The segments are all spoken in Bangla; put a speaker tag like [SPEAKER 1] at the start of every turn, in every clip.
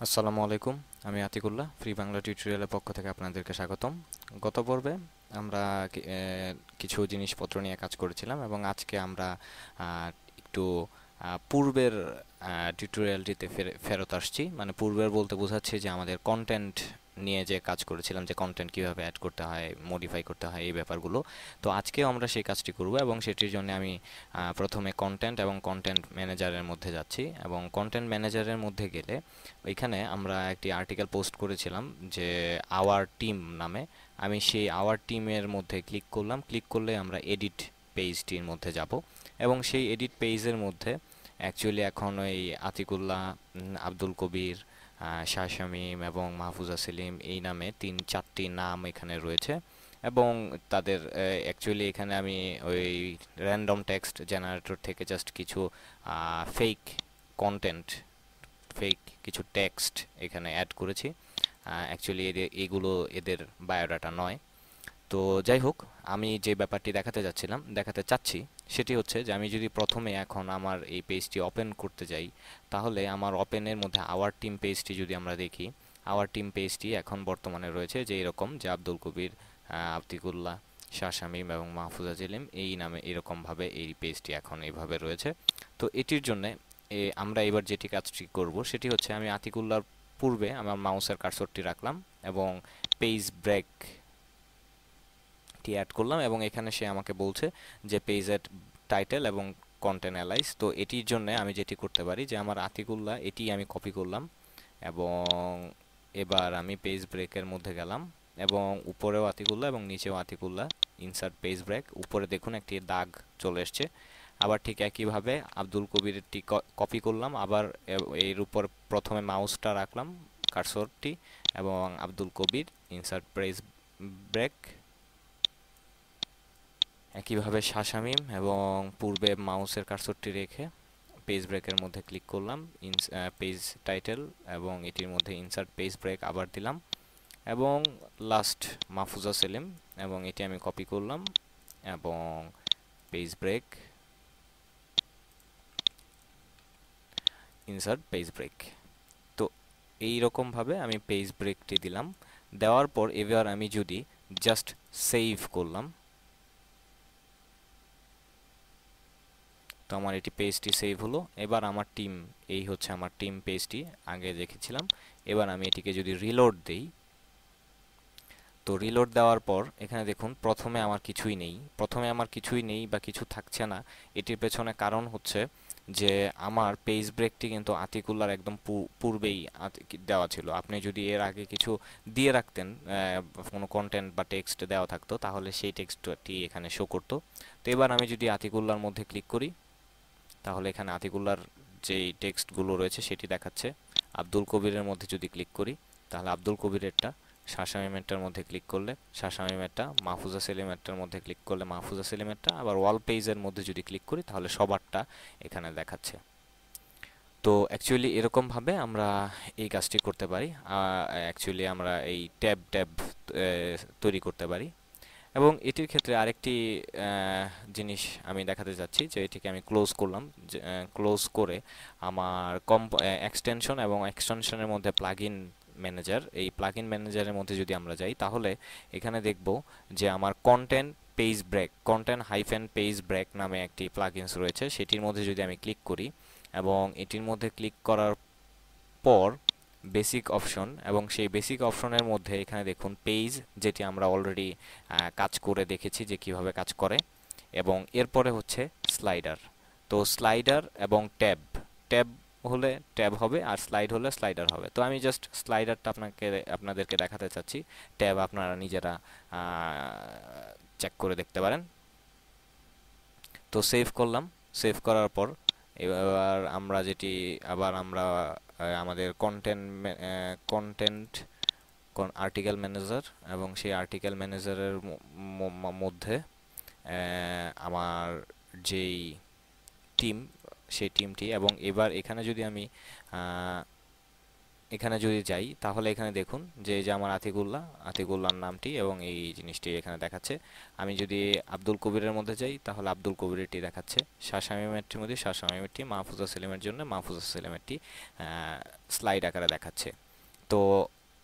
[SPEAKER 1] আসসালামু আলাইকুম। আমি আতিকুল্লাহ, ফ্রি বাংলা টিউটোরিয়ালের পক্ষ থেকে আপনাদেরকে স্বাগতম। গত পর্বে আমরা কিছু জিনিসপত্র নিয়ে কাজ করেছিলাম এবং আজকে আমরা আহ, একটু পূর্বের টিউটোরিয়ালটিতে ফেরত আসছি। মানে পূর্বের বলতে বোঝাচ্ছে যে আমাদের কন্টেন্ট নিয়ে যে কাজ করেছিলাম, যে কন্টেন্ট কিভাবে অ্যাড করতে হয়, মডিফাই করতে হয়, এই ব্যাপারগুলো। তো আজকেও আমরা সেই কাজটি করব এবং সেটির জন্য আমি প্রথমে কন্টেন্ট এবং কন্টেন্ট ম্যানেজারের মধ্যে যাচ্ছি। এবং কন্টেন্ট ম্যানেজারের মধ্যে গেলে ওইখানে আমরা একটি আর্টিকেল পোস্ট করেছিলাম যে আওয়ার টিম নামে। আমি সেই আওয়ার টিমের মধ্যে ক্লিক করলাম। ক্লিক করলে আমরা এডিট পেজটির মধ্যে যাব এবং সেই এডিট পেজের মধ্যে অ্যাকচুয়ালি এখন ওই আতিকুল্লাহ, আব্দুল কবির, শাহ শামীম এবং মাহফুজা সেলিম এই নামে তিন চারটি নাম এখানে রয়েছে। এবং তাদের অ্যাকচুয়ালি এখানে আমি ওই র্যান্ডম টেক্সট জেনারেটর থেকে জাস্ট কিছু ফেক কন্টেন্ট, ফেক কিছু টেক্সট এখানে অ্যাড করেছি। অ্যাকচুয়ালি এগুলো এদের বায়োডাটা নয়। তো যাই হোক, আমি যে ব্যাপারটি দেখাতে চাচ্ছি সেটি হচ্ছে যে আমি যদি প্রথমে এখন আমার এই পেজটি ওপেন করতে যাই, তাহলে আমার ওপেনের মধ্যে আওয়ার টিম পেজটি যদি আমরা দেখি, আওয়ার টিম পেজটি এখন বর্তমানে রয়েছে যে এরকম, যে আব্দুল কবির, আতিকুল্লাহ, শাহ শামীম এবং মাহফুজা জেলিম এই নামে এরকমভাবে এই পেজটি এখন এইভাবে রয়েছে। তো এটির জন্য আমরা এবার যেটি কাজটি করব সেটি হচ্ছে, আমি আতিকুল্লার পূর্বে আমার মাউসের কার্সরটি রাখলাম এবং পেজ ব্রেক টি অ্যাড করলাম এবং এখানে সে আমাকে বলছে যে পেজের টাইটেল এবং কন্টেন্ট অ্যালাইজ। তো এটির জন্য আমি যেটি করতে পারি যে আমার আতিকুল্লাহ এটি আমি কপি করলাম এবং এবার আমি পেজ ব্রেকের মধ্যে গেলাম এবং উপরেও আতিকুল্লাহ এবং নিচেও আতিকুল্লাহ, ইনসার্ট পেজ ব্রেক। উপরে দেখুন একটি দাগ চলে এসছে। আবার ঠিক একইভাবে আব্দুল কবিরটি কপি করলাম, আবার এর উপর প্রথমে মাউসটা রাখলাম, কার্সরটি, এবং আব্দুল কবির, ইনসার্ট পেজ ব্রেক। একইভাবে শাসামিম এবং পূর্বে মাউসের কার্সরটি রেখে পেজ ব্রেকের মধ্যে ক্লিক করলাম, পেজ টাইটেল এবং এটির মধ্যে ইনসার্ট পেজ ব্রেক আবার দিলাম এবং লাস্ট মাহফুজা সেলিম এবং এটি আমি কপি করলাম এবং page break, insert page break. তো এই রকমভাবে আমি পেজ ব্রেকটি দিলাম। দেওয়ার পর এবার আমি যদি জাস্ট সেভ করলাম, তো আমার এটি পেজটি সেভ হলো। এবার আমার টিম, এই হচ্ছে আমার টিম পেজটি আগে দেখেছিলাম। এবার আমি এটিকে যদি রিলোড দেই, তো রিলোড দেওয়ার পর এখানে দেখুন প্রথমে আমার কিছুই নেই বা কিছু থাকছে না। এটির পেছনে কারণ হচ্ছে যে আমার পেজ ব্রেকটি কিন্তু আতিকুল্লার একদম পূর্বেই দেওয়া ছিল। আপনি যদি এর আগে কিছু দিয়ে রাখতেন, কোনো কন্টেন্ট বা টেক্সট দেওয়া থাকতো, তাহলে সেই টেক্সটটি এখানে শো করতো। তো এবার আমি যদি আতিকুল্লার মধ্যে ক্লিক করি, তাহলে এখানে আতিকুল্লার যেই টেক্সটগুলো রয়েছে সেটি দেখাচ্ছে। আব্দুল কবিরের মধ্যে যদি ক্লিক করি, তাহলে আব্দুল কবিরেরটা, শাহ শামীমেরটার মধ্যে ক্লিক করলে শাহ শামীমেরটা, মাহফুজা সেলিমেরটার মধ্যে ক্লিক করলে মাহফুজা সেলিমেরটা, আবার ওয়াল পেজের মধ্যে যদি ক্লিক করি তাহলে সবারটা এখানে দেখাচ্ছে। তো অ্যাকচুয়ালি এরকমভাবে আমরা এই কাজটি করতে পারি। অ্যাকচুয়ালি আমরা এই ট্যাব ট্যাব তৈরি করতে পারি। এবং এটির ক্ষেত্রে আরেকটি জিনিস আমি দেখাতে চাচ্ছি, যে এটিকে আমি ক্লোজ করলাম। ক্লোজ করে আমার এক্সটেনশন এবং এক্সটেনশনের মধ্যে প্লাগইন ম্যানেজার, এই প্লাগইন ম্যানেজারের মধ্যে যদি আমরা যাই, তাহলে এখানে দেখব যে আমার কন্টেন্ট হাইফেন পেজ ব্রেক নামে একটি প্লাগইনস রয়েছে। সেটির মধ্যে যদি আমি ক্লিক করি এবং এটির মধ্যে ক্লিক করার পর বেসিক অপশন, এবং সেই বেসিক অপশনের মধ্যে এখানে দেখুন পেজ, যেটি আমরা অলরেডি কাজ করে দেখেছি যে কিভাবে কাজ করে। এবং এরপরে হচ্ছে স্লাইডার। তো স্লাইডার এবং ট্যাব, ট্যাব হলে ট্যাব হবে আর স্লাইড হলে স্লাইডার হবে। তো আমি জাস্ট স্লাইডারটা আপনাদেরকে দেখাতে চাচ্ছি। ট্যাব আপনারা নিজেরা চেক করে দেখতে পারেন। তো সেভ করলাম। সেভ করার পর এবার আমরা যেটি, আবার আমরা আমাদের কন্টেন্ট আর্টিকেল ম্যানেজার এবং সেই আর্টিকেল ম্যানেজারের মধ্যে আমার যেই টিম, সেই টিমটি, এবং এবার এখানে যদি আমি এখানে যদি যাই তাহলে এখানে দেখুন যে এই যে আমার আতিকুল্লাহর নামটি এবং এই জিনিসটি এখানে দেখাচ্ছে। আমি যদি আব্দুল কবিরের মধ্যে যাই তাহলে আব্দুল কবিরেরটি দেখাচ্ছে, শাহ শামীমেরটির মধ্যে শাহ শামীমেরটি, মাহফুজা সেলিমের জন্য মাহফুজা সেলিমেরটি স্লাইড আকারে দেখাচ্ছে। তো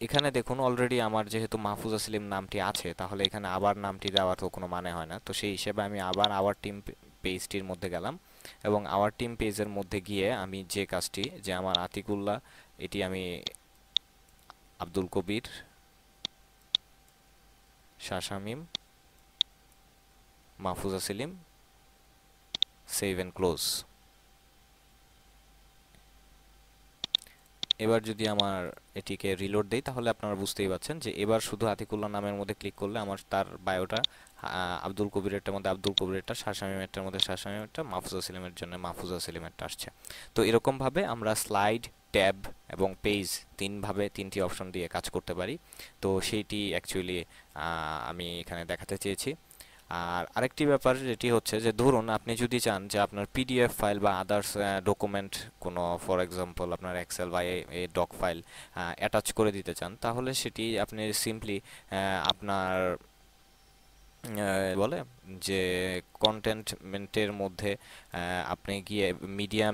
[SPEAKER 1] এখানে দেখুন অলরেডি আমার যেহেতু মাহফুজা সেলিম নামটি আছে, তাহলে এখানে আবার নামটি দেওয়ার তো কোনো মানে হয় না। তো সেই হিসেবে আমি আবার আওয়ার টিম পেজটির মধ্যে গেলাম এবং আওয়ার টিম পেজের মধ্যে গিয়ে আমি যে কাজটি, যে আমার আতিকুল্লাহ, এটি আমি Abdul Kabir, Shah Shamim, Mahfuza Selim, save and close. এবার যদি আমার এটিকে রিলোড দেই তাহলে আপনারা বুঝতেই পারছেন যে এবার শুধু আতিকুল্লাহ নামের মধ্যে ক্লিক করলে আমার তার বায়োটা আব্দুল কবিরেরটার মধ্যে আব্দুল কবিরেরটা, শাহ শামীমেরটার মধ্যে শাহ শামীমেরটা, মাহফুজা সেলিমের জন্য মাহফুজা সেলিমেরটা আসছে। তো এরকমভাবে আমরা স্লাইড, ট্যাব এবং পেজ তিনটি অপশন দিয়ে কাজ করতে পারি। তো সেইটি অ্যাকচুয়ালি আমি এখানে দেখাতে চেয়েছি। আর আরেকটি ব্যাপার যেটি হচ্ছে যে ধরুন আপনি যদি চান যে আপনার পিডিএফ ফাইল বা আদার্স ডকুমেন্ট কোনো, ফর এক্সাম্পল আপনার এক্সেল বা এ ডক ফাইল অ্যাটাচ করে দিতে চান, তাহলে সেটি আপনি সিম্পলি আপনার বলে যে কন্টেন্টমেন্টের মধ্যে আপনি গিয়ে মিডিয়া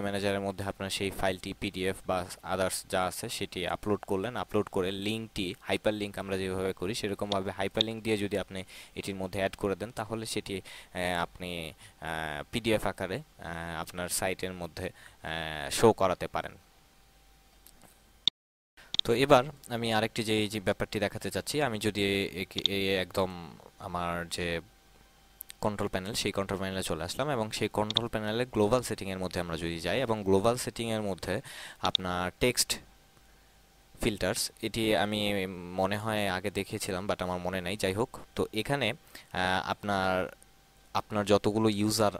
[SPEAKER 1] ম্যানেজারের মধ্যে আপনার সেই ফাইলটি পিডিএফ বা আদার্স যা আছে সেটি আপলোড করলেন। আপলোড করে লিঙ্কটি হাইপার লিঙ্ক আমরা যেভাবে করি সেরকমভাবে হাইপার লিঙ্ক দিয়ে যদি আপনি এটির মধ্যে অ্যাড করে দেন, তাহলে সেটি আপনি পিডিএফ আকারে আপনার সাইটের মধ্যে শো করাতে পারেন। তো এবার আমি আরেকটি যে ব্যাপারটি দেখাতে চাচ্ছি, আমি যদি একদম আমার যে কন্ট্রোল প্যানেল, সেই কন্ট্রোল প্যানেলে চলে আসলাম এবং সেই কন্ট্রোল প্যানেলে গ্লোবাল সেটিংয়ের মধ্যে আমরা যদি যাই এবং গ্লোবাল সেটিংয়ের মধ্যে আপনার টেক্সট ফিল্টার্স, এটি আমি মনে হয় আগে দেখিয়েছিলাম বাট আমার মনে নাই, যাই হোক। তো এখানে আপনার আপনার যতগুলো ইউজার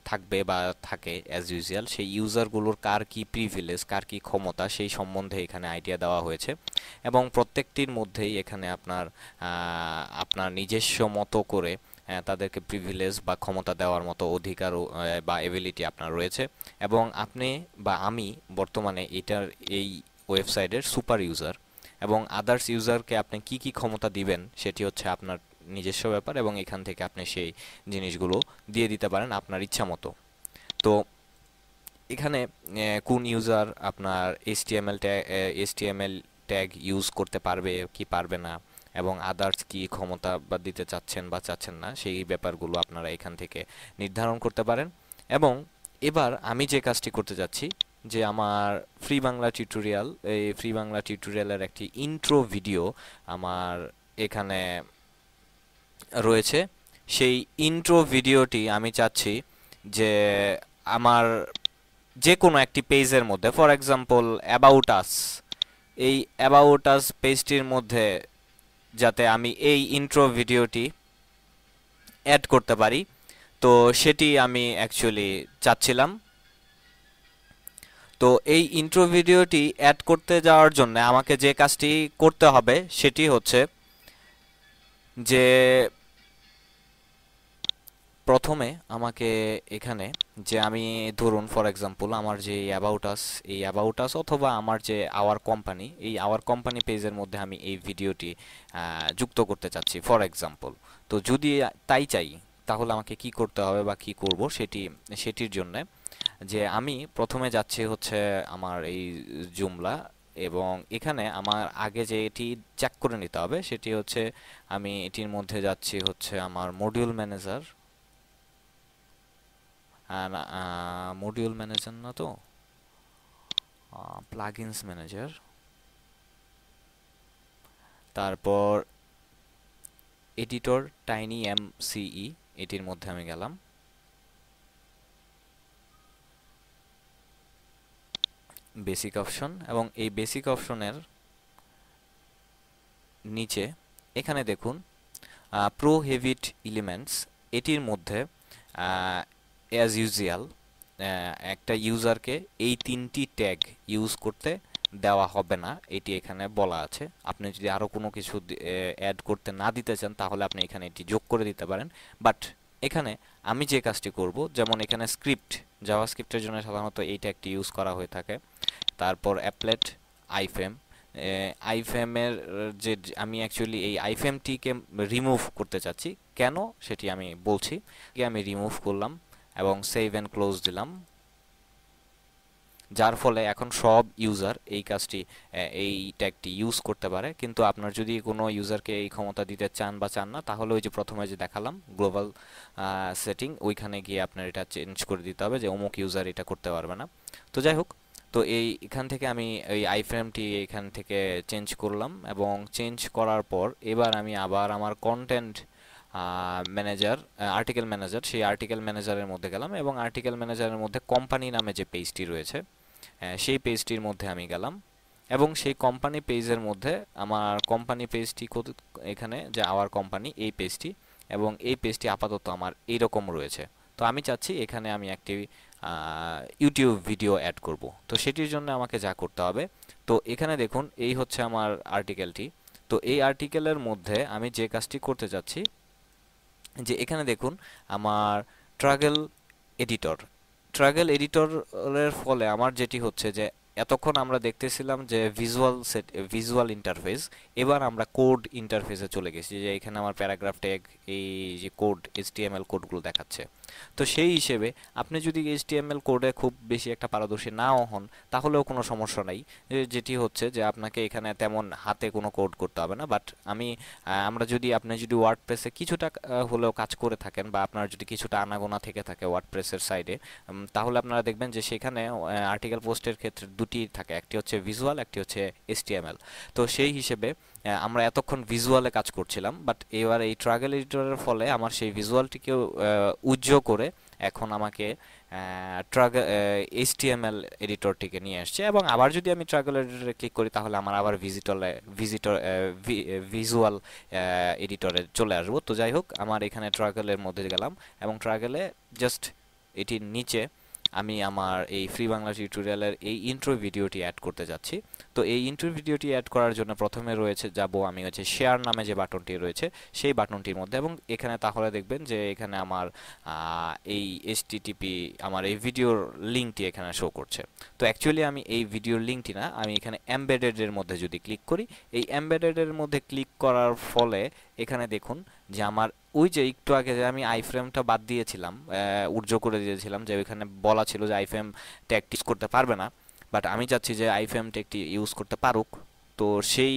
[SPEAKER 1] থাকবে বা থাকে অ্যাজ ইউজুয়াল, সেই ইউজারগুলোর কার কি প্রিভিলেজ, কার কি ক্ষমতা, সেই সম্বন্ধে এখানে আইডিয়া দেওয়া হয়েছে এবং প্রত্যেকটির মধ্যেই এখানে আপনার নিজস্ব মতো করে তাদেরকে প্রিভিলেজ বা ক্ষমতা দেওয়ার মতো অধিকার বা এবিলিটি আপনার রয়েছে। এবং আপনি বা আমি বর্তমানে এই ওয়েবসাইটের সুপার ইউজার, এবং আদার্স ইউজারকে আপনি কি কি ক্ষমতা দিবেন সেটি হচ্ছে আপনার নিজস্ব ব্যাপার এবং এখান থেকে আপনি সেই জিনিসগুলো দিয়ে দিতে পারেন আপনার ইচ্ছা মতো। তো এখানে কোন ইউজার আপনার এইচটিএমএল ট্যাগ ইউজ করতে পারবে কি পারবে না এবং আদার্স কি ক্ষমতা বা দিতে চাচ্ছেন বা চাচ্ছেন না, সেই ব্যাপারগুলো আপনারা এখান থেকে নির্ধারণ করতে পারেন। এবং এবার আমি যে কাজটি করতে যাচ্ছি, যে আমার এই ফ্রি বাংলা টিউটোরিয়ালের একটি ইন্ট্রো ভিডিও আমার এখানে রয়েছে। সেই ইন্ট্রো ভিডিওটি আমি চাচ্ছি যে আমার যে কোনো একটি পেজের মধ্যে, ফর এক্সাম্পল এই অ্যাবাউট আস পেজটির মধ্যে যাতে আমি এই ইন্ট্রো ভিডিওটি অ্যাড করতে পারি, তো সেটি আমি অ্যাকচুয়ালি চাচ্ছিলাম। তো এই ইন্ট্রো ভিডিওটি অ্যাড করতে যাওয়ার জন্য আমাকে যে কাজটি করতে হবে সেটি হচ্ছে যে প্রথমে আমাকে এখানে, যে আমি ধরুন ফর এক্সাম্পল আমার যে এই অ্যাবাউট আস অথবা আমার যে আওয়ার কোম্পানি পেজের মধ্যে আমি এই ভিডিওটি যুক্ত করতে চাচ্ছি ফর এক্সাম্পল। তো যদি তাই চাই তাহলে আমাকে কি করতে হবে বা কি করব সেটির জন্য যে আমি প্রথমে যাচ্ছি হচ্ছে আমার এই জুমলা, এবং এখানে আমার আগে যে এটি চেক করে নিতে হবে সেটি হচ্ছে আমি এটির মধ্যে যাচ্ছি হচ্ছে আমার মডিউল ম্যানেজার না, তো প্লাগইনস ম্যানেজার, তারপর এডিটর টাইনি এমসিই, এটির মধ্যে আমি গেলাম। বেসিক অপশন, এবং এই বেসিক অপশনের নিচে এখানে দেখুন প্রোহিবিট এলিমেন্টস, এটির মধ্যে অ্যাজ ইউজুয়াল একটা ইউজারকে এই 3টি ট্যাগ ইউজ করতে দেওয়া হবে না, এটি এখানে বলা আছে। আপনি যদি আরও কোনো কিছু অ্যাড করতে না দিতে চান তাহলে আপনি এখানে এটি যোগ করে দিতে পারেন। বাট এখানে আমি যে কাজটি করব, যেমন এখানে জাভাস্ক্রিপ্টের জন্য সাধারণত এই ট্যাগটি ইউজ করা হয়ে থাকে। তারপর অ্যাপলেট আইফ্রেম। আইফ্রেমের যে আমি অ্যাকচুয়ালি এই আইফ্রেমটিকে রিমুভ করতে চাচ্ছি, কেন সেটি আমি বলছি। আমি রিমুভ করলাম এবং সেভ অ্যান্ড ক্লোজ দিলাম, যার ফলে এখন সব ইউজার এই কাজটি এই ট্যাগটি ইউজ করতে পারে। কিন্তু আপনার যদি কোনো ইউজারকে এই ক্ষমতা দিতে চান বা চান না, তাহলে ওই যে প্রথমে যে দেখালাম গ্লোবাল সেটিং, ওইখানে গিয়ে আপনার এটা চেঞ্জ করে দিতে হবে যে অমুক ইউজার এটা করতে পারবে না। তো যাই হোক, তো এখান থেকে আমি এই আইফ্রেমটি এখান থেকে চেঞ্জ করলাম, এবং চেঞ্জ করার পর এবার আমি আবার আমার কন্টেন্ট ম্যানেজার, আর্টিকেল ম্যানেজার, সেই আর্টিকেল ম্যানেজারের মধ্যে গেলাম, এবং আর্টিকেল ম্যানেজারের মধ্যে কোম্পানি নামে যে পেজটি রয়েছে সেই পেজটির মধ্যে আমি গেলাম, এবং সেই কোম্পানি পেজের মধ্যে আমার কোম্পানি পেজটি এখানে যে আওয়ার কোম্পানি এই পেজটি, এবং এই পেজটি আপাতত আমার এইরকম রয়েছে। তো আমি চাচ্ছি এখানে আমি একটি ইউটিউব ভিডিও অ্যাড করব। তো সেটির জন্য আমাকে যা করতে হবে, তো এখানে দেখুন এই হচ্ছে আমার আর্টিকেলটি। তো এই আর্টিকেলের মধ্যে আমি যে কাজটি করতে যাচ্ছি, যে এখানে দেখুন আমার ট্রাগল এডিটর, ট্রাগল এডিটরের ফলে আমার যেটি হচ্ছে যে এতক্ষণ আমরা দেখতেছিলাম যে ভিজুয়াল ইন্টারফেস, এবার আমরা কোড ইন্টারফেসে চলে গেছি, যে এখানে আমার প্যারাগ্রাফ ট্যাগ, এই যে কোড এইচটিএমএল কোডগুলো দেখাচ্ছে। তো সেই হিসেবে আপনি যদি এইচটিএমএল কোডে খুব বেশি একটা পারদর্শী নাও হন, তাহলেও কোনো সমস্যা নাই, যেটি হচ্ছে যে আপনাকে এখানে তেমন হাতে কোনো কোড করতে হবে না। বাট আপনি যদি ওয়ার্ডপ্রেসে কিছুটা হলেও কাজ করে থাকেন, বা আপনার যদি কিছুটা আনাগোনা থেকে থাকে ওয়ার্ডপ্রেসের সাইডে, তাহলে আপনারা দেখবেন যে সেখানে আর্টিকেল পোস্টের ক্ষেত্রে দুটি থাকে, একটি হচ্ছে ভিজুয়াল, একটি হচ্ছে এইচটিএমএল। তো সেই হিসেবে আমরা এতক্ষণ ভিজুয়ালে কাজ করছিলাম, বাট এবার এই ট্রাগল এডিটরের ফলে আমার সেই ভিজুয়ালটিকেও উজ্জ্বল করে এখন আমাকে এইচটিএমএল এডিটরটিকে নিয়ে আসছে। এবং আবার যদি আমি ট্রাগল এডিটরে ক্লিক করি, তাহলে আমার আবার ভিজুয়াল এডিটরে চলে আসবো। তো যাই হোক, আমার এখানে ট্রাগলের মধ্যে গেলাম, এবং ট্রাগলে জাস্ট এটির নিচে আমি আমার এই ফ্রি বাংলা টিউটোরিয়ালের এই ইন্ট্রো ভিডিওটি অ্যাড করতে যাচ্ছি। তো এই ইন্ট্রো ভিডিওটি অ্যাড করার জন্য প্রথমে আমি হচ্ছে শেয়ার নামে যে বাটনটি রয়েছে সেই বাটনটির মধ্যে, এবং এখানে তাহলে দেখবেন যে এখানে আমার এই এইচটিটিপি, আমার এই ভিডিওর লিঙ্কটি এখানে শো করছে। তো অ্যাকচুয়ালি আমি এই ভিডিওর লিঙ্কটি না, আমি এখানে এমবেডেডের মধ্যে যদি ক্লিক করি, এই এমবেডেডের মধ্যে ক্লিক করার ফলে এখানে দেখুন যে আমার ওই যে একটু আগে যে আমি আইফ্রেমটা বাদ দিয়েছিলাম, উজ্জ্বল করে দিয়েছিলাম, যে ওইখানে বলা ছিল যে আইফ্রেম ট্যাগটি ইউজ করতে পারবে না, বাট আমি চাচ্ছি যে আইফ্রেম ট্যাগটি ইউজ করতে পারুক। তো সেই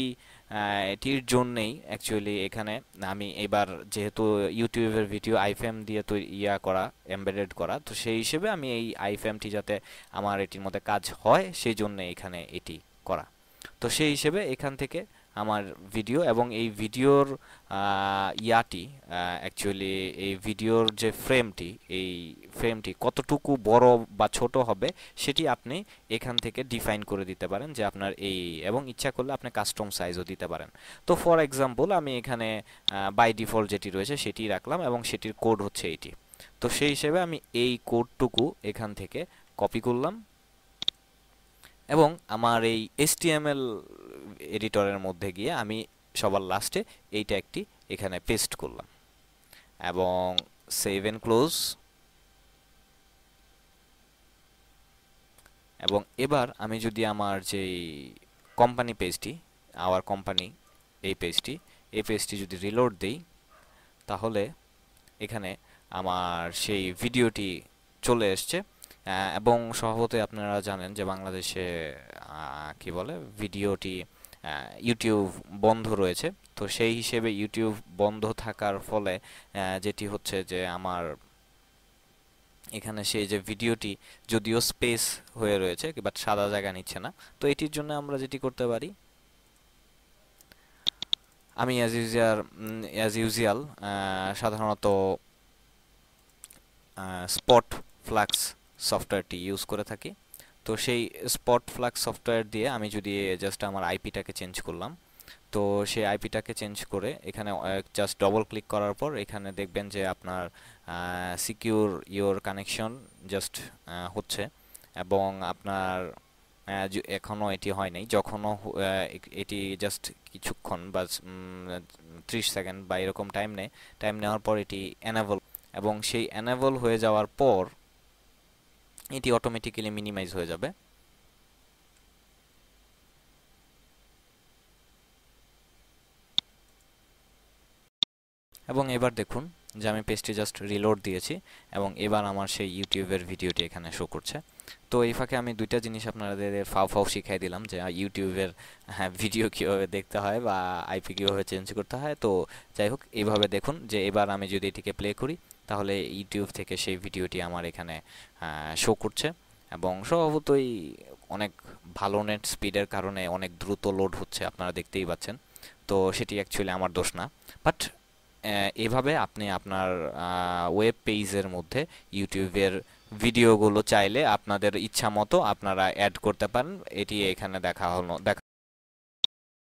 [SPEAKER 1] এটির জন্যেই অ্যাকচুয়ালি এখানে আমি এবার, যেহেতু ইউটিউবের ভিডিও আইফ্রেম দিয়ে করা, এমবেডেড করা, তো সেই হিসেবে আমি এই আইফ্রেমটি যাতে আমার এটির মধ্যে কাজ হয়, সেই জন্য এখানে এটি করা। তো সেই হিসেবে এখান থেকে আমার ভিডিও, এবং এই ভিডিওর অ্যাকচুয়ালি এই ভিডিওর যে ফ্রেমটি কতটুকু বড় বা ছোট হবে, সেটি আপনি এখান থেকে ডিফাইন করে দিতে পারেন, যে আপনার এবং ইচ্ছা করলে আপনি কাস্টম সাইজও দিতে পারেন। তো ফর এক্সাম্পল আমি এখানে বাই ডিফল্ট যেটি রয়েছে সেটি রাখলাম, এবং সেটির কোড হচ্ছে এইটি। তো সেই হিসেবে আমি এই কোডটুকু এখান থেকে কপি করলাম, এবং আমার এই এইচটিএমএল এডিটরের মধ্যে গিয়ে আমি সবার লাস্টে এই ট্যাগটি এখানে পেস্ট করলাম, এবং সেভ এন্ড ক্লোজ। এবং এবার আমি যদি আমার যেই কোম্পানি পেজটি, আওয়ার কোম্পানি এই পেজটি যদি রিলোড দেই, তাহলে এখানে আমার সেই ভিডিওটি চলে এসছে। এবং স্বভাবতই আপনারা জানেন যে বাংলাদেশে কি বলে, ভিডিওটি ইউটিউব বন্ধ রয়েছে। তো সেই হিসেবে ইউটিউব বন্ধ থাকার ফলে যেটি হচ্ছে যে আমার এখানে সেই যে ভিডিওটি যদিও স্পেস হয়ে রয়েছে, বাট সাদা জায়গা নিচ্ছে না। তো এটির জন্য আমরা যেটি করতে পারি, আমি অ্যাজ ইউজুয়াল সাধারণত স্পট ফ্লাক্স সফটওয়্যারটি ইউজ করে থাকি। তো সেই স্পট ফ্লাক্স সফটওয়্যার দিয়ে আমি যদি জাস্ট আমার আইপিটাকে চেঞ্জ করলাম, তো সেই আইপিটাকে চেঞ্জ করে এখানে জাস্ট ডবল ক্লিক করার পর এখানে দেখবেন যে আপনার সিকিউর ইওর কানেকশন জাস্ট হচ্ছে, এবং আপনার এখনও এটি হয় নাই, যখনও এটি জাস্ট কিছুক্ষণ বা 30 সেকেন্ড বা এরকম টাইম নেওয়ার পর এটি এনেবল, এবং সেই এনেবল হয়ে যাওয়ার পর এটি অটোমেটিক্যালি মিনিমাইজ হয়ে যাবে। এবং এবার দেখুন যে আমি পেজটি জাস্ট রিলোড দিয়েছি এবং এবার আমার সেই ইউটিউবের ভিডিওটি এখানে শো করছে। তো এই ফাঁকে আমি দুইটা জিনিস আপনাদের ফাও ফাও শিখাই দিলাম যে ইউটিউবের ভিডিও কীভাবে দেখতে হয় বা আইপি কীভাবে চেঞ্জ করতে হয়। তো যাই হোক, এইভাবে দেখুন যে এবার আমি যদি এটিকে প্লে করি তাহলে ইউটিউব থেকে সেই ভিডিওটি আমার এখানে শো করছে এবং স্বভাবতই অনেক ভালো নেট স্পিডের কারণে অনেক দ্রুত লোড হচ্ছে, আপনারা দেখতেই পাচ্ছেন। তো সেটি অ্যাকচুয়ালি আমার দোষ না, বাট এভাবে আপনি আপনার ওয়েব পেজের মধ্যে ইউটিউবের ভিডিওগুলো চাইলে আপনাদের ইচ্ছা মতো আপনারা অ্যাড করতে পারেন। এটি এখানে দেখা হলো।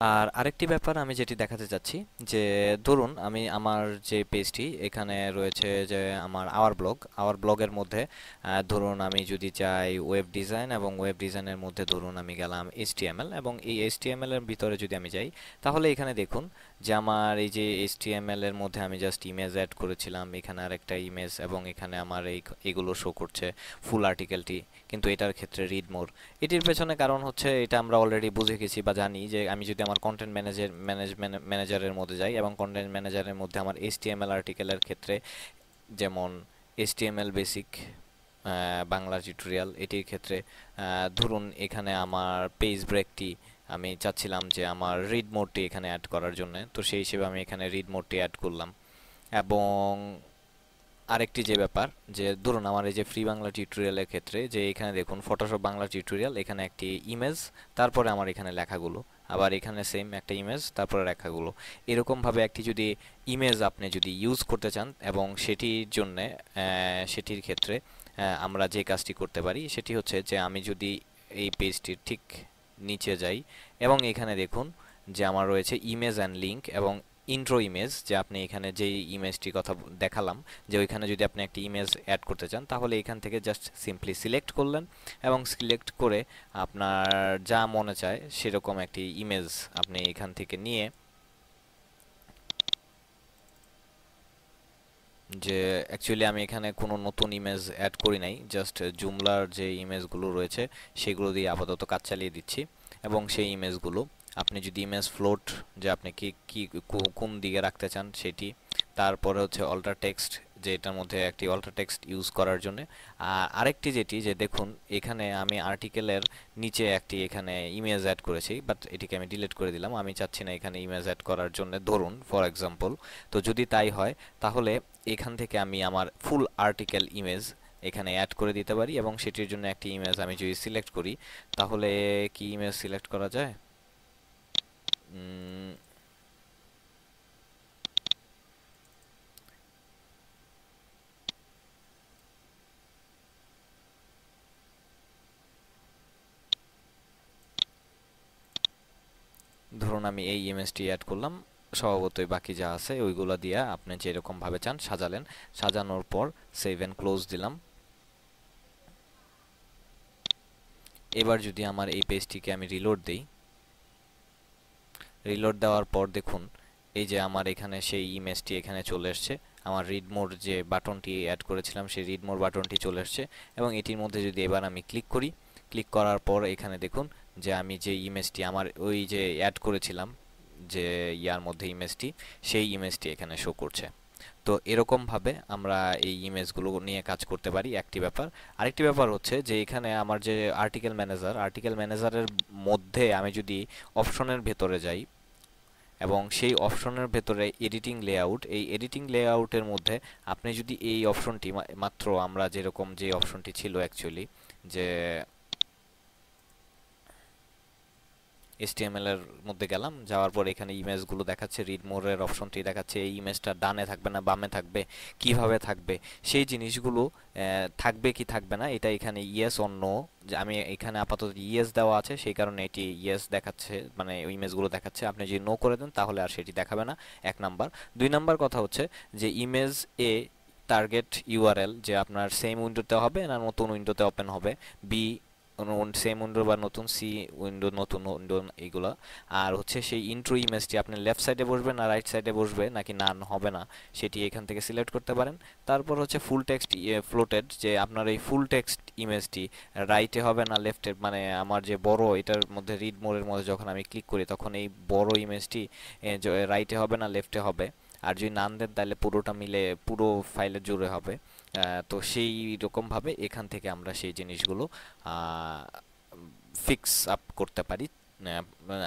[SPEAKER 1] আর আরেকটি ব্যাপার আমি যেটি দেখাতে চাচ্ছি যে ধরুন আমি আমার যে পেজটি এখানে রয়েছে যে আমার আওয়ার ব্লগের মধ্যে ধরুন আমি যদি চাই ওয়েব ডিজাইন এবং ওয়েব ডিজাইনের মধ্যে ধরুন আমি গেলাম এইচটিএমএল এবং এই এইচটিএমএল এর ভিতরে যদি আমি যাই তাহলে এখানে দেখুন যে আমার এই যে এইচটিএমএল এর মধ্যে আমি জাস্ট ইমেজ অ্যাড করেছিলাম, এখানে আরেকটা ইমেজ এবং এখানে আমার এগুলো শো করছে ফুল আর্টিকেলটি, কিন্তু এটার ক্ষেত্রে রিড মোর। এটির পেছনে কারণ হচ্ছে এটা আমরা অলরেডি বুঝে গেছি বা জানি যে আমি যদি আমার কন্টেন্ট ম্যানেজারের মধ্যে যাই এবং কন্টেন্ট ম্যানেজারের মধ্যে আমার এইচটিএমএল আর্টিকেলের ক্ষেত্রে যেমন এইচটিএমএল বেসিক বাংলা টিউটোরিয়াল, এটির ক্ষেত্রে ধরুন এখানে আমার পেজ ব্রেকটি আমি চাচ্ছিলাম যে আমার রিড মোডটি এখানে অ্যাড করার জন্য, তো সেই হিসেবে আমি এখানে রিড মোডটি অ্যাড করলাম। এবং আরেকটি যে ব্যাপার যে ধরুন আমার এই যে ফ্রি বাংলা টিউটোরিয়ালের ক্ষেত্রে যে এখানে দেখুন ফটোশপ বাংলা টিউটোরিয়াল, এখানে একটি ইমেজ, তারপরে আমার এখানে লেখাগুলো, আবার এখানে সেম একটা ইমেজ তারপরে লেখাগুলো, এরকমভাবে একটি যদি ইমেজ আপনি যদি ইউজ করতে চান এবং সেটির জন্যে সেটির ক্ষেত্রে আমরা যে কাজটি করতে পারি সেটি হচ্ছে যে আমি যদি এই পেজটির ঠিক নিচে যাই এবং এখানে দেখুন যে আমার রয়েছে ইমেজ অ্যান্ড লিঙ্ক এবং ইন্ট্রো ইমেজ, যে আপনি এখানে যে ইমেজটির কথা দেখালাম যে ওইখানে যদি আপনি একটি ইমেজ অ্যাড করতে চান তাহলে এখান থেকে জাস্ট সিম্পলি সিলেক্ট করলেন এবং সিলেক্ট করে আপনার যা মনে চায় সেরকম একটি ইমেজ আপনি এখান থেকে নিয়ে যে অ্যাকচুয়ালি আমি এখানে কোনো নতুন ইমেজ অ্যাড করি নাই, জাস্ট জুমলার যে ইমেজগুলো রয়েছে সেগুলো দিয়ে আপাতত কাজ চালিয়ে দিচ্ছি। এবং সেই ইমেজগুলো আপনি যদি ইমেজ ফ্লোট যে আপনি কি কোন দিকে রাখতে চান সেটি, তারপরে হচ্ছে অল্টার টেক্সট যে এটার মধ্যে একটি অল্টার টেক্সট ইউজ করার জন্য। আর আরেকটি যেটি যে দেখুন এখানে আমি আর্টিকেলের নিচে একটি এখানে ইমেজ অ্যাড করেছি, বাট এটিকে আমি ডিলিট করে দিলাম, আমি চাচ্ছি না এখানে ইমেজ অ্যাড করার জন্য ধরুন ফর এক্সাম্পল। তো যদি তাই হয় তাহলে এখান থেকে আমি আমার ফুল আর্টিকেল ইমেজ এখানে অ্যাড করে দিতে পারি এবং সেটির জন্য একটি ইমেজ আমি যদি সিলেক্ট করি তাহলে কি ইমেজ সিলেক্ট করা যায়? ধরুন আমি এই ইমেজটি অ্যাড করলাম, স্বভাবতই বাকি যা আছে ওইগুলো দিয়ে আপনি যেরকম ভাবে চান সাজালেন, সাজানোর পর সেভ এন্ড ক্লোজ দিলাম। এবার যদি আমার এই পেজটিকে আমি রিলোড দেই, রিলোড দেওয়ার পর দেখুন এই যে আমার এখানে সেই ইমেজটি এখানে চলে এসছে, আমার রিড মোর যে বাটনটি অ্যাড করেছিলাম সেই রিড মোর বাটনটি চলে এসছে এবং এটির মধ্যে যদি এবার আমি ক্লিক করি, ক্লিক করার পর এখানে দেখুন যে আমি যে ইমেজটি আমার ওই যে অ্যাড করেছিলাম যে ইয়ার মধ্যে ইমেজটি, সেই ইমেজটি এখানে শো করছে। তো এরকমভাবে আমরা এই ইমেজগুলো নিয়ে কাজ করতে পারি একটি ব্যাপার। আরেকটি ব্যাপার হচ্ছে যে এখানে আমার যে আর্টিকেল ম্যানেজারের মধ্যে আমি যদি অপশনের ভেতরে যাই এবং সেই অপশনের ভেতরে এডিটিং লেআউট, এই এডিটিং লেআউটের মধ্যে আপনি যদি এই অপশনটি মাত্র আমরা যেরকম যে অপশনটি ছিল অ্যাকচুয়ালি যে HTML এর মধ্যে গেলাম, যাওয়ার পর এখানে ইমেজগুলো দেখাচ্ছে, রিড মোরের অপশনটি দেখাচ্ছে, এই ইমেজটা ডানে থাকবে না বামে থাকবে, কিভাবে থাকবে সেই জিনিসগুলো থাকবে কি থাকবে না এটা এখানে ইয়েস অর নো, আমি এখানে আপাতত ইয়েস দেওয়া আছে সেই কারণে এটি ইয়েস দেখাচ্ছে, মানে ইমেজগুলো দেখাচ্ছে। আপনি যদি নো করে দেন তাহলে আর সেটি দেখাবে না, এক নাম্বার। দুই নাম্বার কথা হচ্ছে যে ইমেজ এ টার্গেট ইউআরএল যে আপনার সেম উইন্ডোতে হবে না নতুন উইন্ডোতে ওপেন হবে, বি সেম উইন্ডো বা নতুন, সি উইন্ডো নতুন উইন্ডো এইগুলা। আর হচ্ছে সেই ইন্ট্রো ইমেজটি আপনি লেফট সাইডে বসবে না রাইট সাইডে বসবে নাকি না হবে না সেটি এখান থেকে সিলেক্ট করতে পারেন। তারপর হচ্ছে ফুল টেক্সট ফ্লোটেড যে আপনার এই ফুল টেক্সট ইমেজটি রাইটে হবে না লেফটে, মানে আমার যে বড় এটার মধ্যে রিড মোরের মধ্যে যখন আমি ক্লিক করি তখন এই বড় ইমেজটি রাইটে হবে না লেফটে হবে। আর যদি নান দেন তাহলে পুরোটা মিলে পুরো ফাইলের জুড়ে হবে। তো সেই রকমভাবে এখান থেকে আমরা সেই জিনিসগুলো ফিক্স আপ করতে পারি।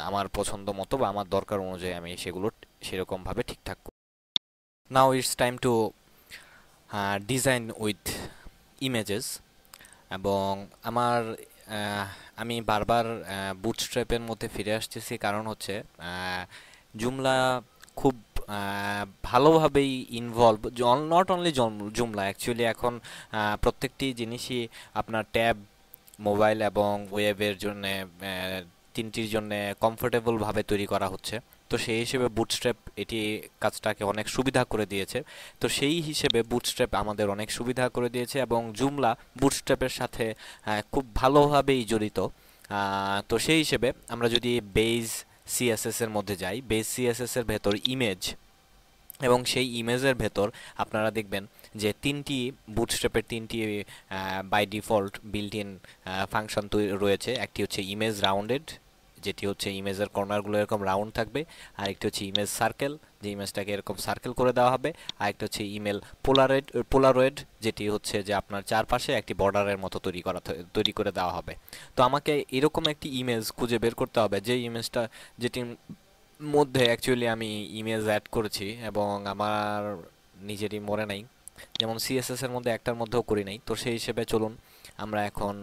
[SPEAKER 1] আমার পছন্দ মতো বা আমার দরকার অনুযায়ী আমি সেগুলো সেরকমভাবে ঠিকঠাক করি। Now it's time to design with images. এবং আমার আমি বারবার বুটস্ট্র্যাপের মধ্যে ফিরে আসতেছি, কারণ হচ্ছে জুমলা খুব ভালোভাবেই involve, not only Joomla actually এখন প্রত্যেকটি জিনিসই আপনার ট্যাব, মোবাইল এবং ওয়েবের জন্য তিনটির জন্য কমফোর্টেবলভাবে তৈরি করা হচ্ছে। তো সেই হিসেবে বুটস্ট্র্যাপ এটি কাজটাকে অনেক সুবিধা করে দিয়েছে। তো সেই হিসেবে বুটস্ট্র্যাপ আমাদের অনেক সুবিধা করে দিয়েছে এবং জুমলা বুটস্ট্র্যাপের সাথে খুব ভালোভাবেই জড়িত। তো সেই হিসেবে আমরা যদি বেজ সিএসএস এর মধ্যে যাই, বেজ সিএসএস এর ভেতর ইমেজ, এবং সেই ইমেজের ভেতর আপনারা দেখবেন যে তিনটি বুটস্ট্র্যাপের তিনটি by default built in function রয়েছে। একটি হচ্ছে ইমেজ রাউন্ডেড, যেটি হচ্ছে ইমেজের কর্নারগুলো এরকম রাউন্ড থাকবে। আরেকটি হচ্ছে ইমেজ সার্কেল, যে ইমেজটাকে এরকম সার্কেল করে দেওয়া হবে। আরেকটা হচ্ছে ইমেল পোলারয়েড, যেটি হচ্ছে যে আপনার চারপাশে একটি বর্ডারের মতো তৈরি করে দেওয়া হবে। তো আমাকে এরকম একটি ইমেজ খুঁজে বের করতে হবে, যে ইমেজটা যেটির মধ্যে অ্যাকচুয়ালি আমি ইমেজ অ্যাড করেছি এবং আমার নিজেরই মনে নাই, যেমন সিএসএস এর মধ্যে একটার মধ্যেও করি নাই। তো সেই হিসেবে চলুন আমরা এখন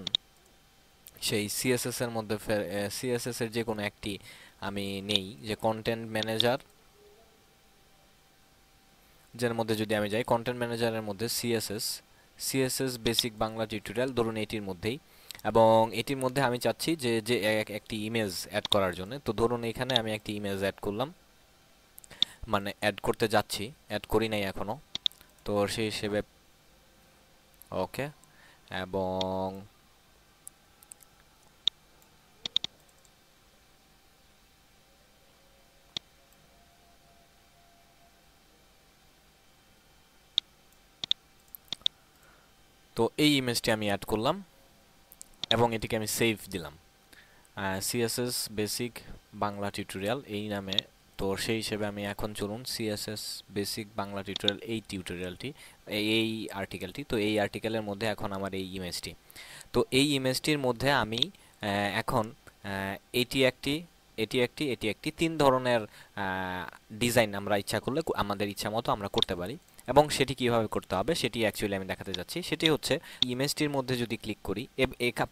[SPEAKER 1] সেই সিএসএস এর মধ্যে সিএসএস এর যে কোনো একটি আমি নেই, যে কন্টেন্ট ম্যানেজার, যার মধ্যে যদি আমি যাই কন্টেন্ট ম্যানেজারের মধ্যে সিএসএস বেসিক বাংলা টিউটোরিয়াল, ধরুন এটির মধ্যেই। এবং এটির মধ্যে আমি চাচ্ছি যে যে একটি ইমেজ অ্যাড করার জন্য। তো ধরুন এখানে আমি একটি ইমেজ অ্যাড করলাম, মানে অ্যাড করতে যাচ্ছি, অ্যাড করি নাই এখনো। তো সেই হিসেবে ওকে, এবং তো এই ইমেজটি আমি অ্যাড করলাম এবং এটিকে আমি সেভ দিলাম, সিএসএস বেসিক বাংলা টিউটোরিয়াল এই নামে। তো সেই হিসেবে আমি এখন চলুন সিএসএস বেসিক বাংলা টিউটোরিয়াল এই টিউটোরিয়ালটি, এই আর্টিকেলটি, তো এই আর্টিকেলের মধ্যে এখন আমার এই ইমেজটি। তো এই ইমেজটির মধ্যে আমি এখন এটি একটি, এটি একটি তিন ধরনের ডিজাইন আমরা ইচ্ছা করলে আমাদের ইচ্ছা মতো আমরা করতে পারি। এবং সেটি কিভাবে করতে হবে সেটি অ্যাকচুয়ালি আমি দেখাতে যাচ্ছি। সেটি হচ্ছে ইমেজটির মধ্যে যদি ক্লিক করি,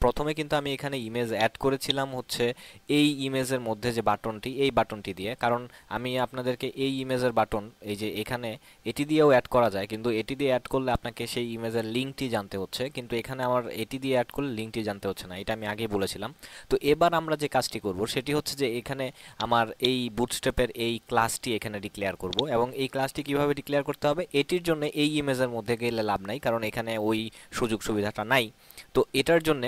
[SPEAKER 1] প্রথমে কিন্তু আমি এখানে ইমেজ অ্যাড করেছিলাম হচ্ছে এই ইমেজের মধ্যে যে বাটনটি, এই বাটনটি দিয়ে। কারণ আমি আপনাদেরকে এই ইমেজের বাটন, এই যে এখানে এটি দিয়েও অ্যাড করা যায়, কিন্তু এটি দিয়ে অ্যাড করলে আপনাকে সেই ইমেজের লিঙ্কটি জানতে হচ্ছে, কিন্তু এখানে আমার এটি দিয়ে অ্যাড করলে লিঙ্কটি জানতে হচ্ছে না, এটা আমি আগেই বলেছিলাম। তো এবার আমরা যে কাজটি করব সেটি হচ্ছে যে এখানে আমার এই বুটস্ট্র্যাপের এই ক্লাসটি এখানে ডিক্লেয়ার করব। এবং এই ক্লাসটি কিভাবে ডিক্লেয়ার করতে হবে, এটির জন্য এই ইমেজের মধ্যে গেলে লাভ নাই, কারণ এখানে ওই সুযোগ সুবিধাটা নাই। তো এটার জন্য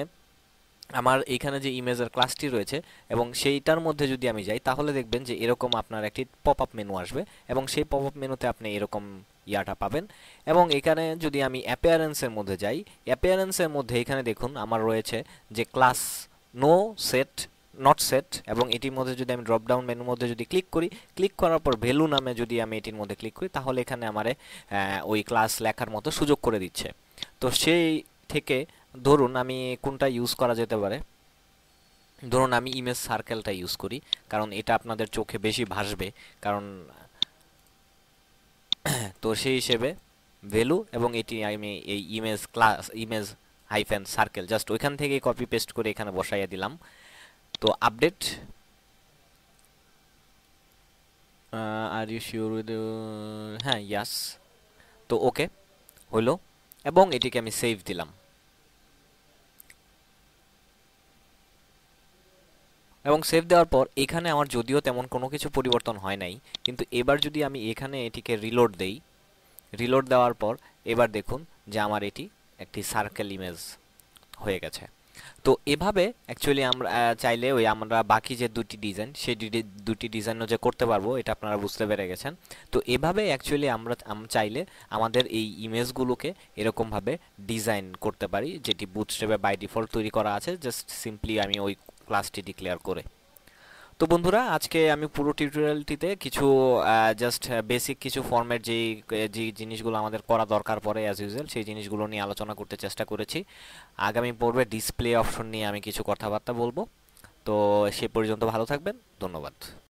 [SPEAKER 1] আমার এইখানে যে ইমেজের ক্লাসটি রয়েছে এবং সেইটার মধ্যে যদি আমি যাই, তাহলে দেখবেন যে এরকম আপনার একটি পপ আপ মেনু আসবে এবং সেই পপ আপ মেনুতে আপনি এরকম ইয়াটা পাবেন। এবং এখানে যদি আমি অ্যাপিয়ারেন্সের মধ্যে যাই, অ্যাপিয়ারেন্সের মধ্যে এখানে দেখুন আমার রয়েছে যে class no set, not set, এবং এটির মধ্যে যদি আমি ড্রপ ডাউন মেনুর মধ্যে যদি ক্লিক করি, ক্লিক করার পর ভ্যালু নামে যদি আমি এটির মধ্যে ক্লিক করি, তাহলে এখানে আমারে ওই ক্লাস লেখার মতো সুযোগ করে দিচ্ছে। তো সেই থেকে ধরুন আমি কোনটা ইউজ করা যেতে পারে, ধরুন আমি ইমেজ সার্কেলটা ইউজ করি, কারণ এটা আপনাদের চোখে বেশি ভাসবে। কারণ তো সেই হিসেবে ভ্যালু এবং এটি আমি এই image class, image hyphen circle just ওইখান থেকে কপি পেস্ট করে এখানে বসাইয়া দিলাম। তো update, are you sure with, হ্যাঁ ইয়াস, তো ওকে হইলো এবং এটিকে আমি সেভ দিলাম। এবং সেভ দেওয়ার পর এখানে আমার যদিও তেমন কোনো কিছু পরিবর্তন হয় নাই, কিন্তু এবার যদি আমি এখানে এটিকে রিলোড দেই, রিলোড দেওয়ার পর এবার দেখুন যে আমার এটি একটি সার্কেল ইমেজ হয়ে গেছে। তো এভাবে অ্যাকচুয়ালি আমরা চাইলে ওই আমরা বাকি যে দুটি ডিজাইন, সেই দুটি ডিজাইনও যে করতে পারবো এটা আপনারা বুঝতে পেরে গেছেন। তো এভাবে অ্যাকচুয়ালি আমরা চাইলে আমাদের এই ইমেজগুলোকে এরকমভাবে ডিজাইন করতে পারি, যেটি বুটস্ট্র্যাপে বাই ডিফল্ট তৈরি করা আছে, জাস্ট সিম্পলি আমি ওই ক্লাসটি ডিক্লেয়ার করে। তো বন্ধুরা, আজকে আমি পুরো টিউটোরিয়ালটিতে কিছু জাস্ট বেসিক কিছু ফর্মের যে জিনিসগুলো আমাদের করা দরকার পড়ে অ্যাজ ইউজুয়াল, সেই জিনিসগুলো নিয়ে আলোচনা করতে চেষ্টা করেছি। আগামী পর্বে ডিসপ্লে অপশন নিয়ে আমি কিছু কথাবার্তা বলবো। তো সে পর্যন্ত ভালো থাকবেন। ধন্যবাদ।